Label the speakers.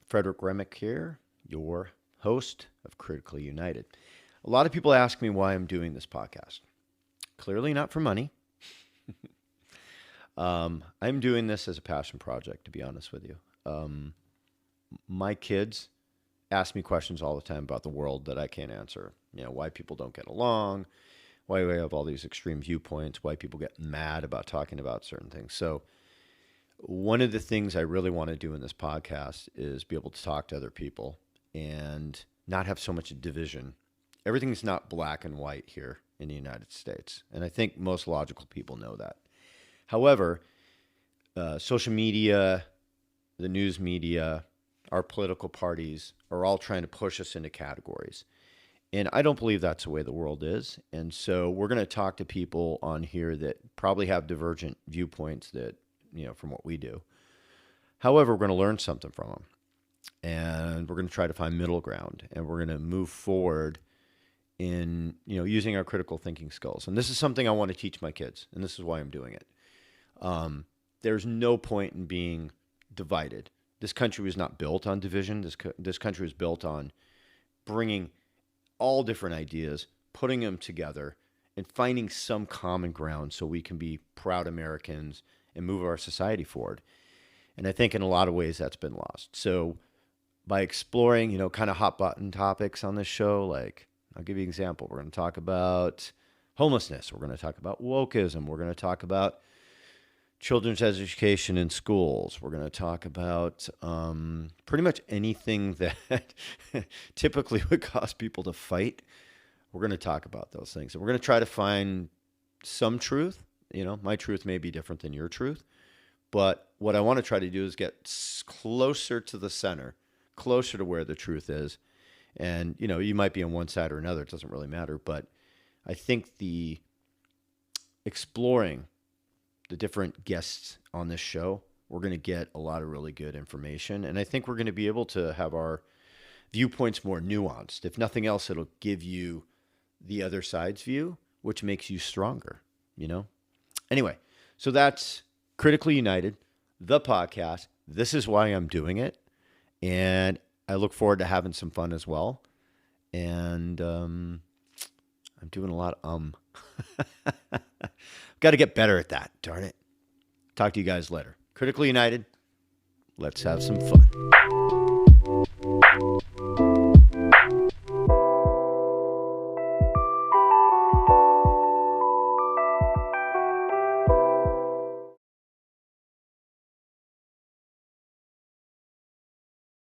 Speaker 1: Frederick Remick here, your host of Critically United. A lot of people ask me why I'm doing this podcast. Clearly not for money. I'm doing this as a passion project, to be honest with you. My kids ask me questions all the time about the world that I can't answer. You know, why people don't get along, why we have all these extreme viewpoints, why people get mad about talking about certain things. So one of the things I really want to do in this podcast is be able to talk to other people and not have so much division. Everything's not black and white here in the United States. And I think most logical people know that. However, social media, the news media, our political parties are all trying to push us into categories. And I don't believe that's the way the world is. And so we're going to talk to people on here that probably have divergent viewpoints that, you know, from what we do. However, we're going to learn something from them. And we're going to try to find middle ground. And we're going to move forward in, you know, using our critical thinking skills. And this is something I want to teach my kids. And this is why I'm doing it. There's no point in being divided. This country was not built on division. This country was built on bringing all different ideas, putting them together, and finding some common ground so we can be proud Americans and move our society forward. And I think in a lot of ways that's been lost. So by exploring, you know, kind of hot button topics on this show, like I'll give you an example. We're going to talk about homelessness. We're going to talk about wokeism. We're going to talk about children's education in schools. We're going to talk about pretty much anything that typically would cause people to fight. We're going to talk about those things. And we're going to try to find some truth. You know, my truth may be different than your truth. But what I want to try to do is get closer to the center, closer to where the truth is. And, you know, you might be on one side or another. It doesn't really matter. But I think the exploring the different guests on this show, we're going to get a lot of really good information. And I think we're going to be able to have our viewpoints more nuanced. If nothing else, it'll give you the other side's view, which makes you stronger, you know? Anyway, so that's Critically United, the podcast. This is why I'm doing it. And I look forward to having some fun as well. And I'm doing a lot of Got to get better at that, darn it. Talk to you guys later. Critically United, let's have some fun.